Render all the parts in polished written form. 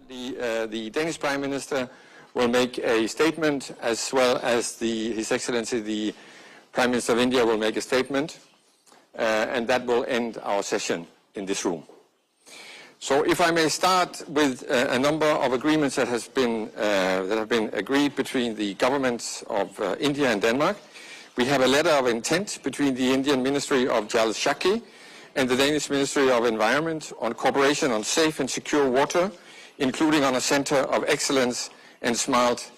The Danish Prime Minister will make a statement, as well as His Excellency, the Prime Minister of India, will make a statement, and that will end our session in this room. So if I may start with a number of agreements that have been agreed between the governments of India and Denmark. We have a letter of intent between the Indian Ministry of Jal Shakti and the Danish Ministry of Environment on cooperation on safe and secure water, including on a center of excellence and smart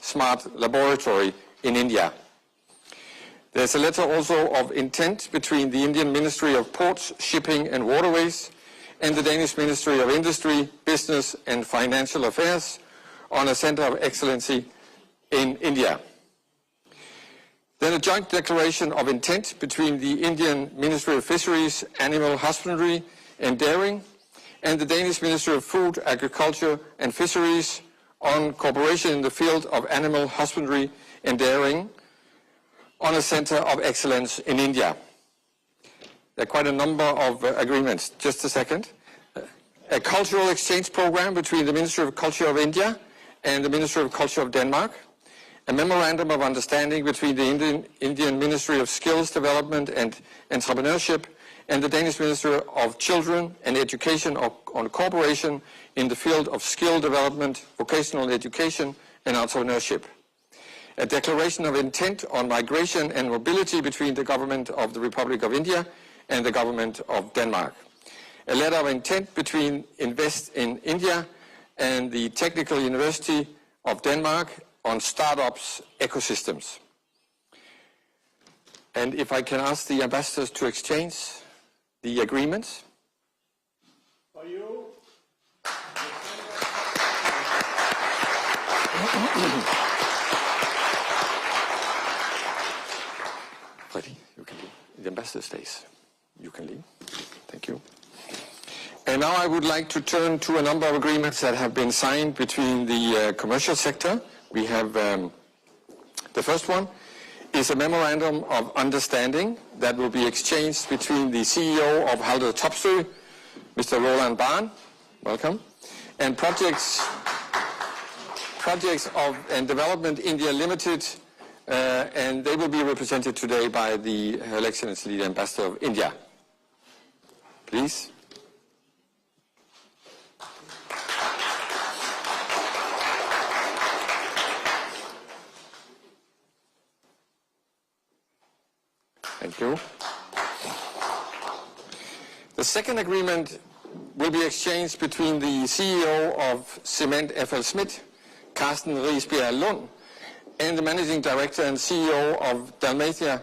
laboratory in India. There's a letter also of intent between the Indian Ministry of Ports, Shipping and Waterways and the Danish Ministry of Industry, Business and Financial Affairs on a center of excellency in India. Then a joint declaration of intent between the Indian Ministry of Fisheries, Animal Husbandry and Dairying and the Danish Ministry of Food, Agriculture and Fisheries on cooperation in the field of animal husbandry and dairying on a center of excellence in India. There are quite a number of agreements. Just a second. A cultural exchange program between the Ministry of Culture of India and the Ministry of Culture of Denmark. A memorandum of understanding between the Indian Ministry of Skills Development and Entrepreneurship and the Danish Ministry of Children and Education on cooperation in the field of skill development, vocational education and entrepreneurship. A declaration of intent on migration and mobility between the government of the Republic of India and the government of Denmark. A letter of intent between Invest in India and the Technical University of Denmark on startups ecosystems. And if I can ask the ambassadors to exchange the agreements. For you. Freddie, you can leave. The ambassador stays. You can leave. Thank you. And now I would like to turn to a number of agreements that have been signed between the commercial sector. We have the first one is a memorandum of understanding that will be exchanged between the CEO of Hastakshep, Mr. Roland Barn, welcome, and Projects of and Development India Limited, and they will be represented today by the Her Excellency the Ambassador of India. Please. Thank you. The second agreement will be exchanged between the CEO of Cement FLSmidth, Carsten Riisbjerg Lund, and the Managing Director and CEO of Dalmatia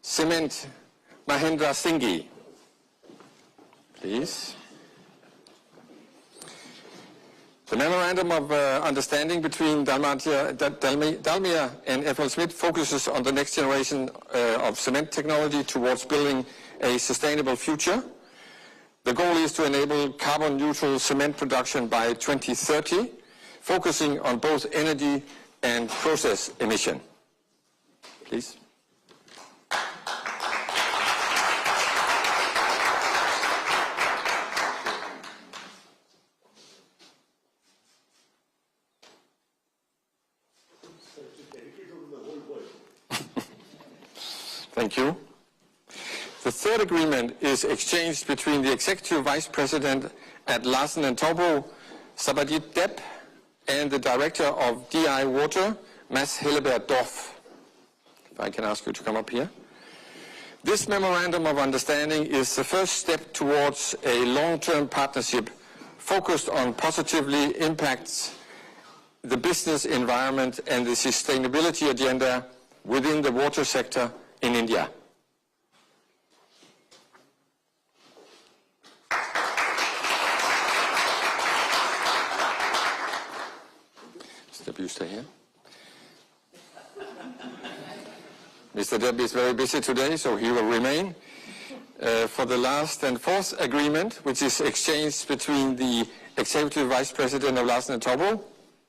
Cement, Mahendra Singhi. Please. The memorandum of understanding between Dalmia and FLSmidth focuses on the next generation of cement technology towards building a sustainable future. The goal is to enable carbon-neutral cement production by 2030, focusing on both energy and process emission. Please. Thank you. The third agreement is exchanged between the Executive Vice President at Larsen & Toubro, Sabajit Depp, and the Director of DI Water, Mads Helleberg Dorf. If I can ask you to come up here. This memorandum of understanding is the first step towards a long-term partnership focused on positively impacts the business environment and the sustainability agenda within the water sector in India. Mr. Depp, you stay here. Mr. Depp is very busy today, so he will remain. For the last and fourth agreement, which is exchanged between the Executive Vice President of Larsen & Toubro,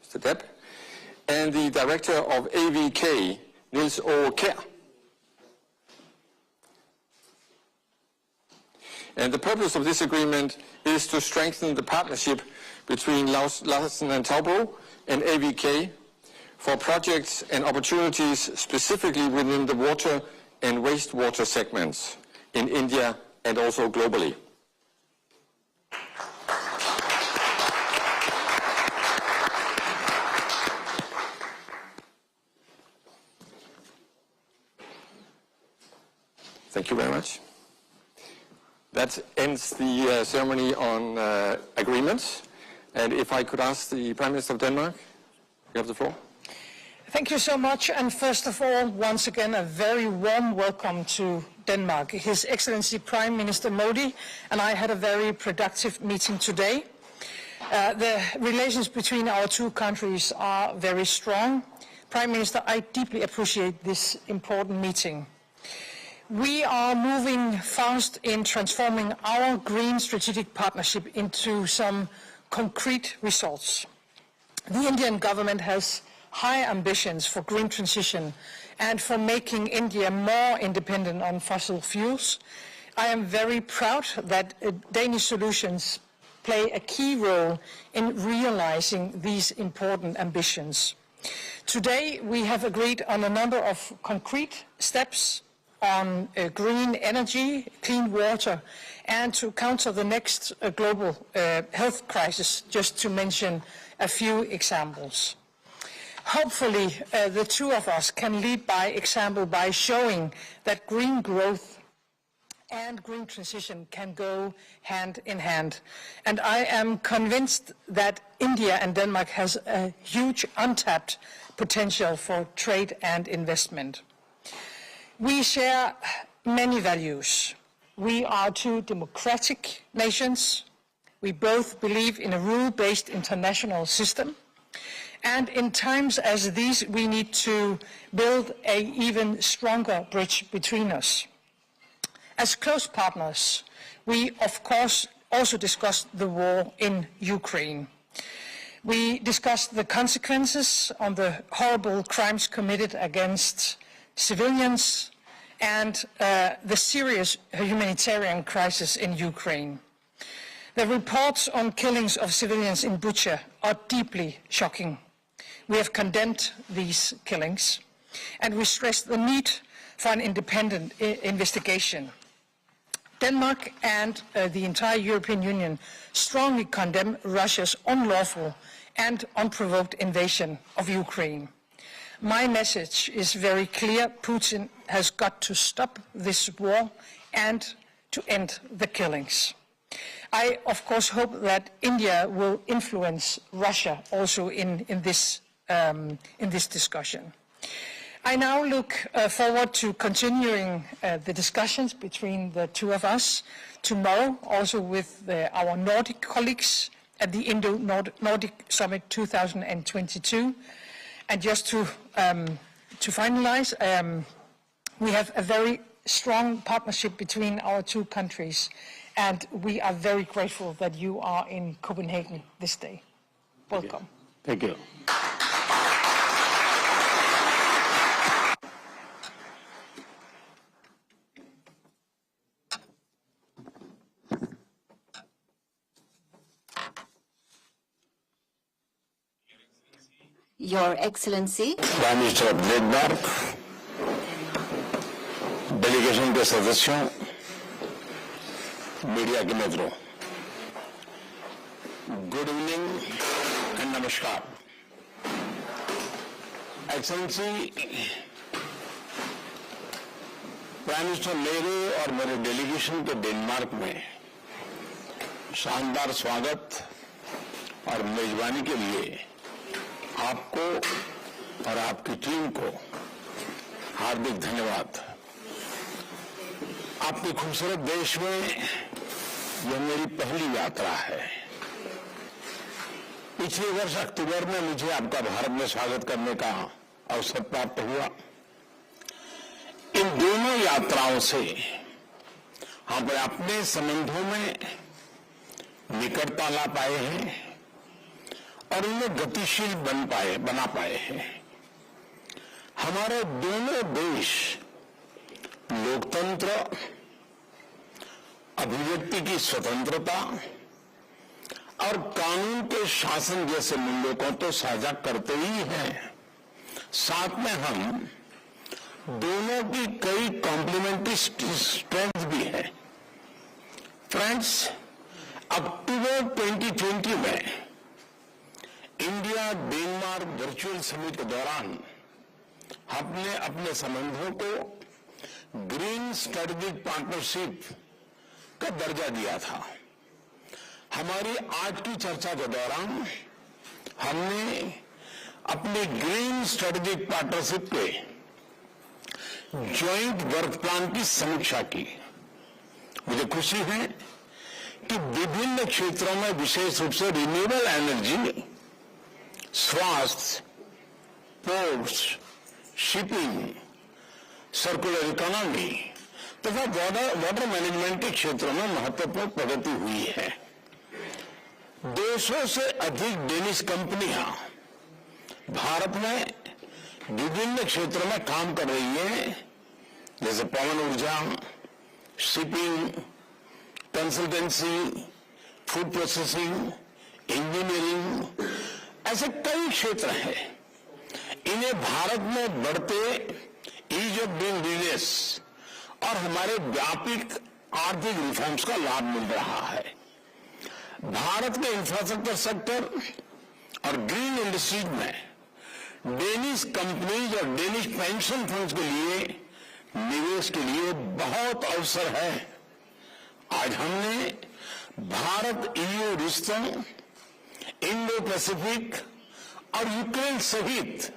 Mr. Depp, and the Director of AVK, Niels O. Kjær. And the purpose of this agreement is to strengthen the partnership between Larsen and Toubro and AVK for projects and opportunities specifically within the water and wastewater segments in India and also globally. Thank you very much. That ends the ceremony on agreements. And if I could ask the Prime Minister of Denmark, you have the floor. Thank you so much. And first of all, once again, a very warm welcome to Denmark. His Excellency Prime Minister Modi and I had a very productive meeting today. The relations between our two countries are very strong. Prime Minister, I deeply appreciate this important meeting. We are moving fast in transforming our green strategic partnership into some concrete results. The Indian government has high ambitions for green transition and for making India more independent on fossil fuels. I am very proud that Danish solutions play a key role in realizing these important ambitions. Today, we have agreed on a number of concrete steps on green energy, clean water, and to counter the next global health crisis, just to mention a few examples. Hopefully, the two of us can lead by example by showing that green growth and green transition can go hand in hand. And I am convinced that India and Denmark has a huge untapped potential for trade and investment. We share many values. We are two democratic nations. We both believe in a rule-based international system. And in times as these, we need to build an even stronger bridge between us. As close partners, we of course also discussed the war in Ukraine. We discussed the consequences of the horrible crimes committed against civilians and the serious humanitarian crisis in Ukraine. The reports on killings of civilians in Bucha are deeply shocking. We have condemned these killings, and we stress the need for an independent investigation. Denmark and the entire European Union strongly condemn Russia's unlawful and unprovoked invasion of Ukraine. My message is very clear. Putin has got to stop this war and to end the killings. I, of course, hope that India will influence Russia also in this discussion. I now look forward to continuing the discussions between the two of us tomorrow, also with our Nordic colleagues at the Indo-Nordic Summit 2022. And just to finalize, we have a very strong partnership between our two countries, and we are very grateful that you are in Copenhagen this day. Welcome. Thank you. Your Excellency, Prime Minister of Denmark, delegation के सदस्यों, media के मित्रों, good evening and नमस्कार। Excellency, prime minister मेरे और मेरे delegation के Denmark में शानदार स्वागत और मेजबानी के लिए आपको और आपकी टीम को हार्दिक धन्यवाद। आपके खूबसूरत देश में यह मेरी पहली यात्रा है। पिछले वर्ष अक्टूबर में मुझे आपका भारत में स्वागत करने का अवसर प्राप्त हुआ। इन दोनों यात्राओं से हम अपने संबंधों में निकटता ला पाए हैं और उन्हें गतिशील बना पाए हैं। हमारे दोनों देश लोकतंत्र, अभिव्यक्ति की स्वतंत्रता और कानून के शासन जैसे मूल्यों को तो साझा करते ही हैं, साथ में हम दोनों की कई कॉम्प्लीमेंट्री स्ट्रेंथ भी है। फ्रेंड्स, अक्टूबर 2020 में इंडिया डेनमार्क वर्चुअल समिट के दौरान हमने अपने संबंधों को ग्रीन स्ट्रेटेजिक पार्टनरशिप का दर्जा दिया था। हमारी आज की चर्चा के दौरान हमने अपने ग्रीन स्ट्रेटेजिक पार्टनरशिप के ज्वाइंट वर्क प्लान की समीक्षा की। मुझे खुशी है कि विभिन्न क्षेत्रों में विशेष रूप से रिन्यूएबल एनर्जी, स्वास्थ्य, पोर्ट्स, शिपिंग, सर्कुलर इकोनॉमी तथा वाटर मैनेजमेंट के क्षेत्रों में महत्वपूर्ण प्रगति हुई है। 200 से अधिक डेनिश कंपनियां भारत में विभिन्न क्षेत्रों में काम कर रही हैं, जैसे पवन ऊर्जा, shipping, consultancy, food processing, engineering, ऐसे कई क्षेत्र हैं। इन्हें भारत में बढ़ते ईज ऑफ डूइंग बिजनेस और हमारे व्यापक आर्थिक रिफॉर्म्स का लाभ मिल रहा है। भारत के इंफ्रास्ट्रक्चर सेक्टर और ग्रीन इंडस्ट्रीज में डेनिश कंपनीज और डेनिश पेंशन फंड्स के लिए निवेश के लिए बहुत अवसर है। आज हमने भारत ईयू रिश्तों, इंडो पैसिफिक और यूक्रेन सहित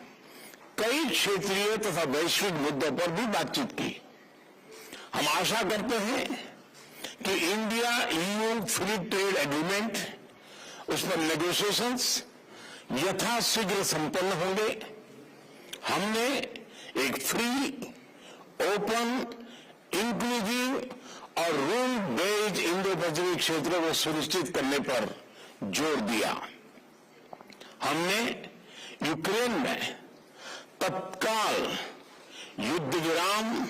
कई क्षेत्रीय तथा वैश्विक मुद्दों पर भी बातचीत की। हम आशा करते हैं कि India EU free trade agreement, उस पर नेगोशिएशंस यथाशीघ्र संपन्न होंगे। हमने एक फ्री, ओपन, इंक्लूसिव और रूल बेस्ड इंडो पैसिफिक क्षेत्रों को सुनिश्चित करने पर जोर दिया। हमने यूक्रेन में तत्काल युद्ध विराम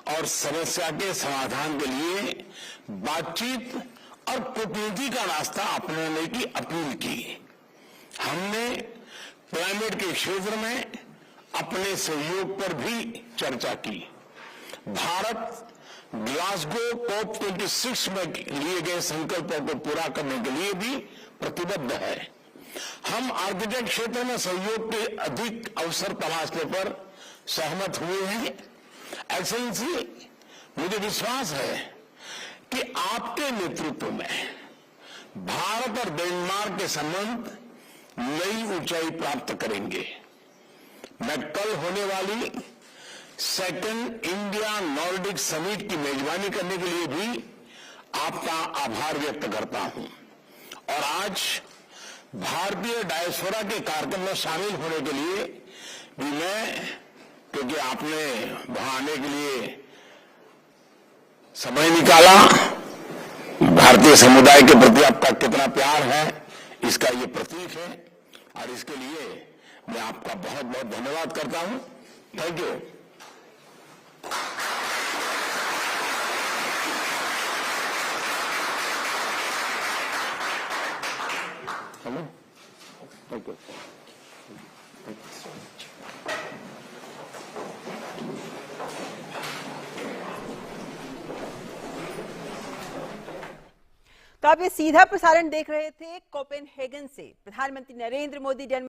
और समस्या के समाधान के लिए बातचीत और कूटनीति का रास्ता अपनाने की अपील की। हमने क्लाइमेट के क्षेत्र में अपने सहयोग पर भी चर्चा की। भारत ग्लासगो COP26 में लिए गए संकल्पों को पूरा करने के लिए भी प्रतिबद्ध है। हम आर्किटेक्ट क्षेत्र में सहयोग के अधिक अवसर तलाशने पर सहमत हुए हैं। एक्सेलेंसी, मुझे विश्वास है कि आपके नेतृत्व में भारत और डेनमार्क के संबंध नई ऊंचाई प्राप्त करेंगे। मैं कल होने वाली सेकंड इंडिया नॉर्डिक समिट की मेजबानी करने के लिए भी आपका आभार व्यक्त करता हूं और आज भारतीय डायस्पोरा के कार्यक्रम में शामिल होने के लिए भी मैं, क्योंकि आपने वहां आने के लिए समय निकाला, भारतीय समुदाय के प्रति आपका कितना प्यार है इसका ये प्रतीक है और इसके लिए मैं आपका बहुत बहुत धन्यवाद करता हूं। Thank you. Thank you. तो आप ये सीधा प्रसारण देख रहे थे कोपेनहेगन से। प्रधानमंत्री नरेंद्र मोदी डेनमार्क